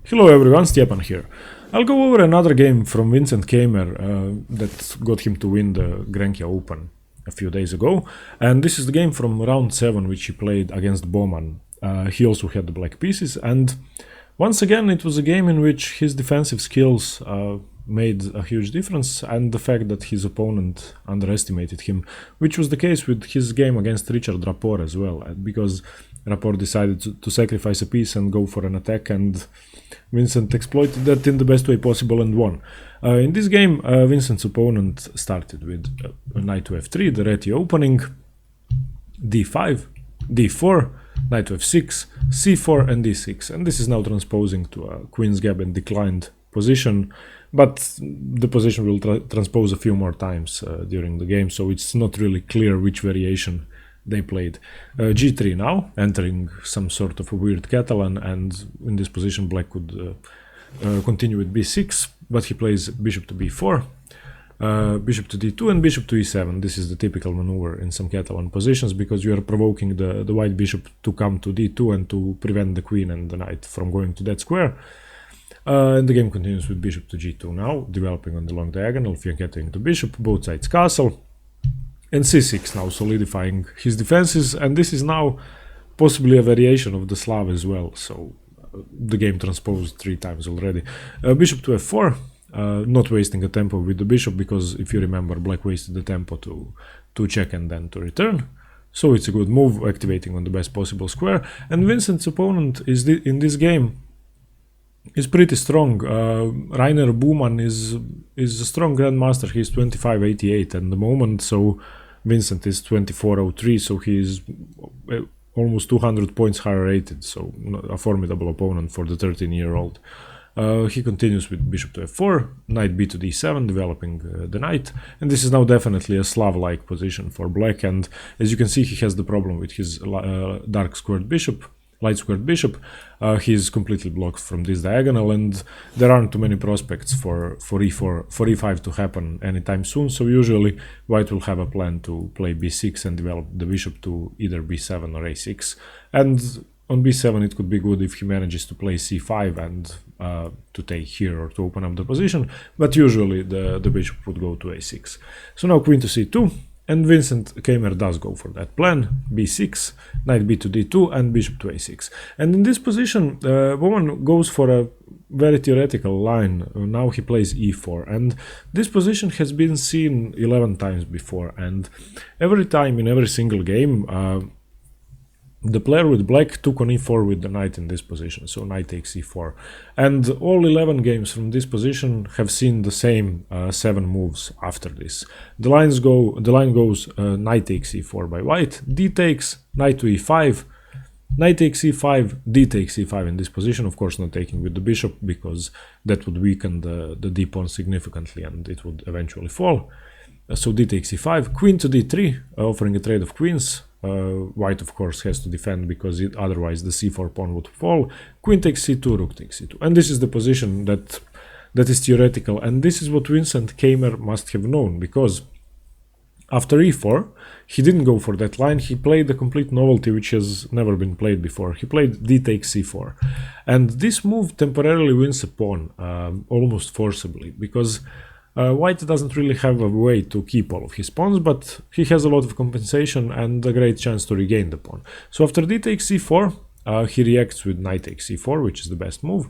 Hello everyone, Stjepan here. I'll go over another game from Vincent Keymer that got him to win the Grenke Open a few days ago. And this is the game from round 7 which he played against Buhmann. He also had the black pieces, and once again it was a game in which his defensive skills made a huge difference, and the fact that his opponent underestimated him, which was the case with his game against Richard Rapport as well, because Rapport decided to sacrifice a piece and go for an attack, and Vincent exploited that in the best way possible and won. In this game, Vincent's opponent started with knight to f3, the Reti opening, d5, d4, knight to f6, c4 and d6, and this is now transposing to a queen's gap and declined position, but the position will transpose a few more times during the game, so it's not really clear which variation they played. g3 now, entering some sort of a weird Catalan, and in this position black could continue with b6, but he plays bishop to b4, bishop to d2 and bishop to e7. This is the typical maneuver in some Catalan positions, because you are provoking the white bishop to come to d2 and to prevent the queen and the knight from going to that square. And the game continues with bishop to g2 now, developing on the long diagonal, fianchetting the bishop, both sides castle, and c6 now, solidifying his defenses, and this is now possibly a variation of the Slav as well, so the game transposed 3 times already. Bishop to f4, not wasting a tempo with the bishop, because if you remember, black wasted the tempo to check and then to return. So it's a good move, activating on the best possible square, and Vincent's opponent is in this game is pretty strong. Reiner Buhmann is a strong grandmaster. He's 2588 at the moment, so Vincent is 2403, so he is almost 200 points higher rated, so a formidable opponent for the 13-year-old. He continues with bishop to f4, knight b to d7, developing the knight, and this is now definitely a Slav-like position for black, and as you can see, he has the problem with his dark squared bishop, light squared bishop. He is completely blocked from this diagonal, and there aren't too many prospects for e5 to happen anytime soon, so usually white will have a plan to play b6 and develop the bishop to either b7 or a6, and on b7 it could be good if he manages to play c5 and to take here or to open up the position, but usually the bishop would go to a6. So now queen to c2, and Vincent Keymer does go for that plan, b6, knight b to d2 and bishop to a6. And in this position, Buhmann goes for a very theoretical line. Now he plays e4, and this position has been seen 11 times before, and every time in every single game, the player with black took on e4 with the knight in this position, so knight takes e4. And all 11 games from this position have seen the same 7 moves after this. The line goes knight takes e4 by white, d takes, knight to e5, knight takes e5, d takes e5 in this position, of course not taking with the bishop, because that would weaken the d pawn significantly and it would eventually fall. So d takes e5, queen to d3, offering a trade of queens. White of course has to defend, because otherwise the c4 pawn would fall. Queen takes c2, rook takes c2, and this is the position that is theoretical, and this is what Vincent Keymer must have known, because after e4 he didn't go for that line. He played a complete novelty which has never been played before. He played d takes c4, and this move temporarily wins a pawn, almost forcibly, because white doesn't really have a way to keep all of his pawns, but he has a lot of compensation and a great chance to regain the pawn. So after d takes c4, he reacts with knight takes c4, which is the best move.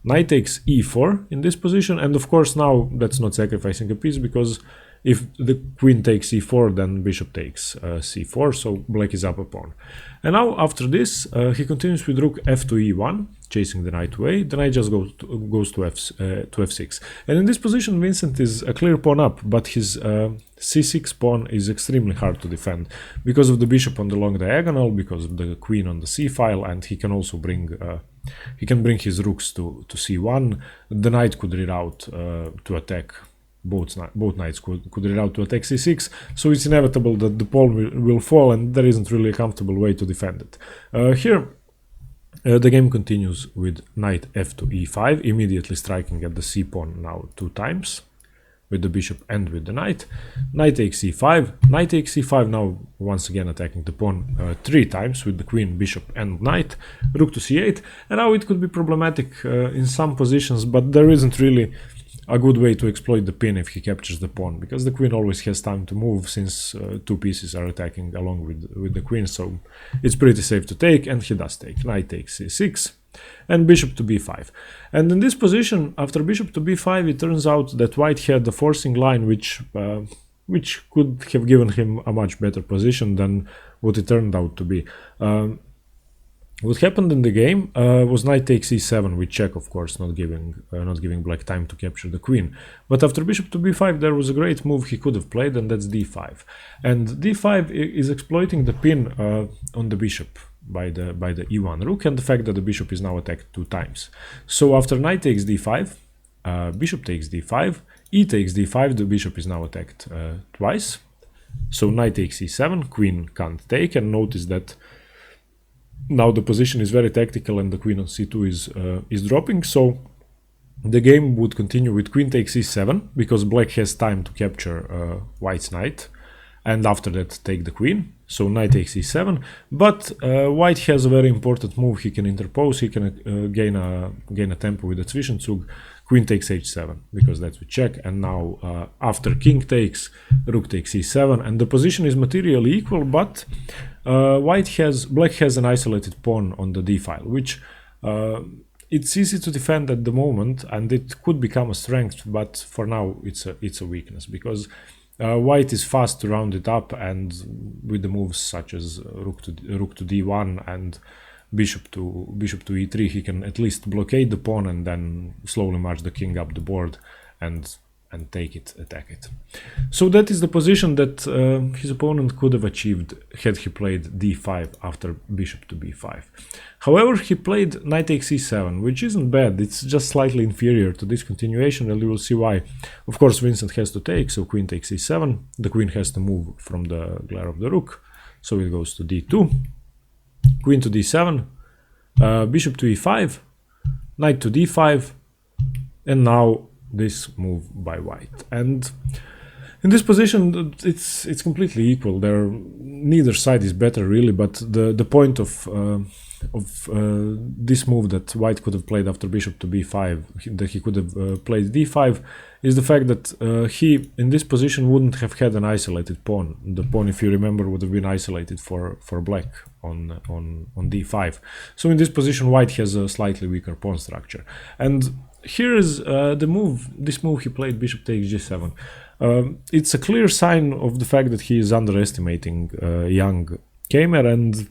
Knight takes e4 in this position, and of course now that's not sacrificing a piece, because if the queen takes e4, then bishop takes c4, so black is up a pawn. And now after this, he continues with rook f to e1, chasing the knight away. The knight just goes to f6. And in this position, Vincent is a clear pawn up, but his c6 pawn is extremely hard to defend, because of the bishop on the long diagonal, because of the queen on the c file, and he can also bring his rooks to c1. The knight could reroute to attack. Both knights could reroute to attack c6, so it's inevitable that the pawn will fall, and there isn't really a comfortable way to defend it. Here the game continues with knight f to e5, immediately striking at the c pawn now 2 times. with the bishop and with the knight. Knight takes c5. Knight takes c5, now once again attacking the pawn 3 times with the queen, bishop and knight. Rook to c8, and now it could be problematic in some positions, but there isn't really a good way to exploit the pin if he captures the pawn, because the queen always has time to move since 2 pieces are attacking along with the queen, so it's pretty safe to take, and he does take. Knight takes c6 and bishop to b5. And in this position, after bishop to b5, it turns out that white had the forcing line which could have given him a much better position than what it turned out to be. What happened in the game was knight takes e7 with check, of course, not giving black time to capture the queen. But after bishop to b5, there was a great move he could have played, and that's d5. And d5 is exploiting the pin on the bishop by the e1 rook, and the fact that the bishop is now attacked 2 times. So after knight takes d5, bishop takes d5, e takes d5, the bishop is now attacked twice. So knight takes e7, queen can't take, and notice that now the position is very tactical and the queen on c2 is dropping, so the game would continue with queen takes e7 because black has time to capture white's knight, and after that take the queen. So knight takes e7, but white has a very important move. He can interpose, he can gain a tempo with the Zwischenzug. Queen takes h7 because that's with check, and now after king takes, rook takes e7, and the position is materially equal, but black has an isolated pawn on the d file, which it's easy to defend at the moment, and it could become a strength, but for now it's a weakness, because white is fast to round it up, and with the moves such as rook to d1 and bishop to e3, he can at least blockade the pawn and then slowly march the king up the board and take it, attack it. So that is the position that his opponent could have achieved had he played d5 after bishop to b5. However, he played knight takes e7, which isn't bad. It's just slightly inferior to this continuation, and you will see why. Of course, Vincent has to take, so queen takes e7. The queen has to move from the glare of the rook, so it goes to d2. Queen to d7, bishop to e5, knight to d5, and now this move by white. And in this position, it's completely equal. Neither side is better really, but the point of this move that white could have played after bishop to b5, that he could have played d5, is the fact that he in this position wouldn't have had an isolated pawn. The pawn, if you remember, would have been isolated for black on d5. So in this position, white has a slightly weaker pawn structure. And here is this move he played, bishop takes g7. It's a clear sign of the fact that he is underestimating young Keymer, and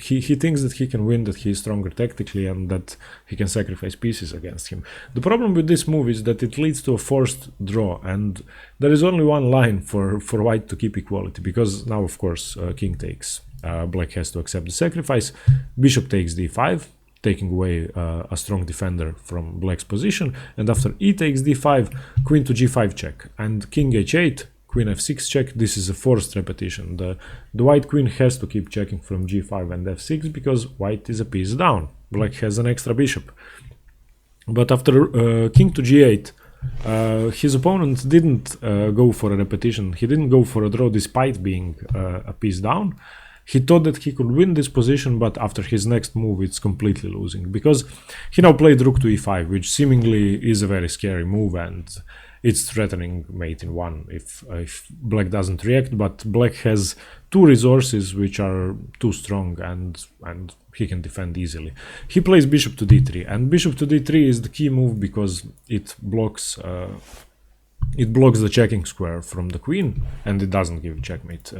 he thinks that he can win, that he is stronger tactically, and that he can sacrifice pieces against him. The problem with this move is that it leads to a forced draw, and there is only one line for white to keep equality, because now, of course, king takes. Black has to accept the sacrifice. Bishop takes d5, taking away a strong defender from black's position, and after e takes d5, queen to g5 check, and king h8, queen f6 check. This is a forced repetition. The white queen has to keep checking from g5 and f6 because white is a piece down. Black has an extra bishop. But after king to g8, his opponent didn't go for a repetition. He didn't go for a draw despite being a piece down. He thought that he could win this position, but after his next move, it's completely losing, because he now played rook to e5, which seemingly is a very scary move, and it's threatening mate in 1 if black doesn't react. But black has 2 resources which are too strong, and he can defend easily. He plays bishop to d3, and bishop to d3 is the key move because it blocks the checking square from the queen, and it doesn't give checkmate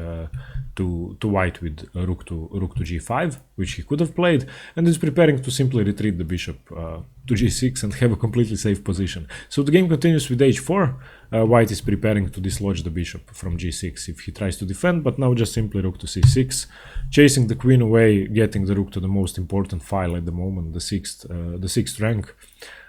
to white with rook to g5, which he could have played, and is preparing to simply retreat the bishop to g6 and have a completely safe position. So the game continues with h4. White is preparing to dislodge the bishop from g6 if he tries to defend, but now just simply rook to c6, chasing the queen away, getting the rook to the most important file at the moment, the sixth rank,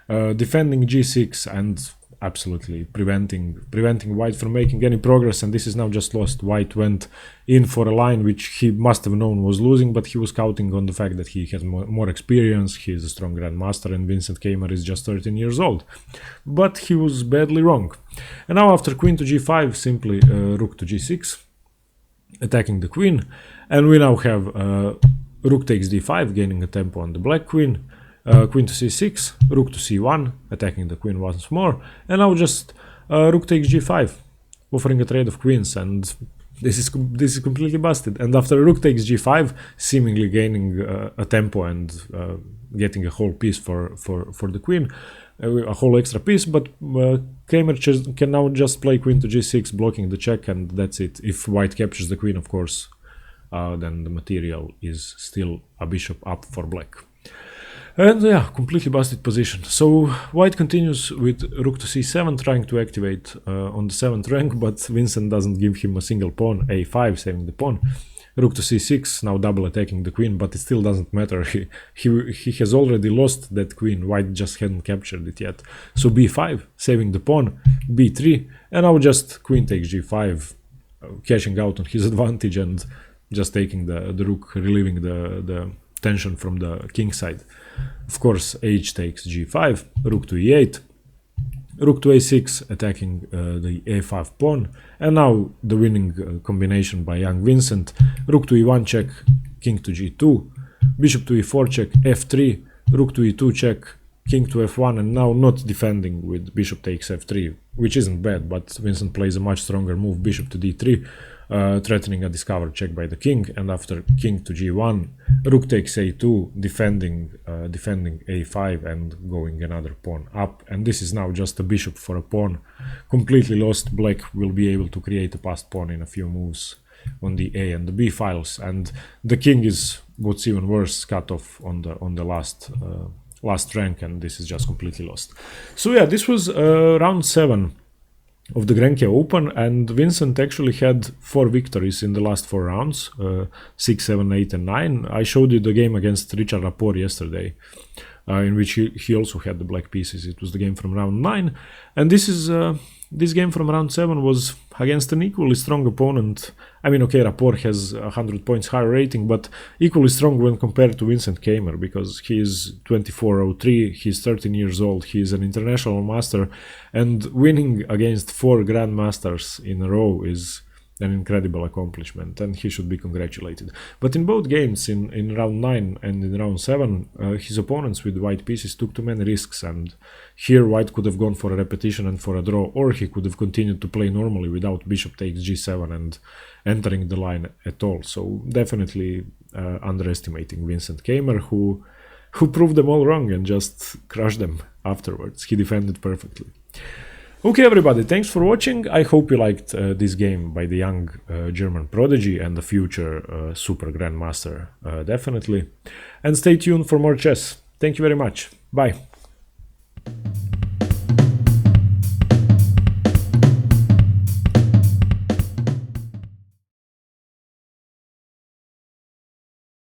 defending g6, and absolutely preventing white from making any progress, and this is now just lost. White went in for a line which he must have known was losing, but he was counting on the fact that he has more experience, he is a strong grandmaster, and Vincent Keymer is just 13 years old. But he was badly wrong. And now after queen to g5, simply rook to g6, attacking the queen, and we now have rook takes d5, gaining a tempo on the black queen, queen to c6, rook to c1, attacking the queen once more, and now just rook takes g5, offering a trade of queens, and this is completely busted. And after rook takes g5, seemingly gaining a tempo and getting a whole piece for the queen, a whole extra piece, but Keymer can now just play queen to g6, blocking the check, and that's it. If white captures the queen, of course, then the material is still a bishop up for black. And yeah, completely busted position. So white continues with rook to c7, trying to activate on the 7th rank, but Vincent doesn't give him a single pawn, a5, saving the pawn. Rook to c6, now double attacking the queen, but it still doesn't matter. He has already lost that queen, white just hadn't captured it yet. So b5, saving the pawn, b3, and now just queen takes g5, cashing out on his advantage and just taking the rook, relieving the tension from the king side. Of course, h takes g5, rook to e8, rook to a6, attacking the a5 pawn, and now the winning combination by young Vincent, rook to e1 check, king to g2, bishop to e4 check, f3, rook to e2 check, king to f1, and now not defending with bishop takes f3, which isn't bad, but Vincent plays a much stronger move, bishop to d3, threatening a discovered check by the king, and after king to g1, rook takes a2, defending a5 and going another pawn up, and this is now just a bishop for a pawn, completely lost. Black will be able to create a passed pawn in a few moves on the a and the b files, and the king is, what's even worse, cut off on the last rank, and this is just completely lost. So yeah, this was round 7 of the Grenke Open, and Vincent actually had 4 victories in the last 4 rounds, 6, 7, 8 and 9. I showed you the game against Richard Rapport yesterday, in which he also had the black pieces. It was the game from round 9, and this game from round 7 was against an equally strong opponent. I mean, okay, Rapport has 100 points higher rating, but equally strong when compared to Vincent Keymer, because he is 2403, he's 13 years old, he's an international master, and winning against 4 grandmasters in a row is an incredible accomplishment, and he should be congratulated. But in both games, in round 9 and in round 7, his opponents with white pieces took too many risks, and here white could have gone for a repetition and for a draw, or he could have continued to play normally without bishop takes g7 and entering the line at all. So definitely underestimating Vincent Keymer, who proved them all wrong and just crushed them afterwards. He defended perfectly. Okay, everybody, thanks for watching. I hope you liked this game by the young German prodigy and the future super grandmaster, definitely. And stay tuned for more chess. Thank you very much. Bye.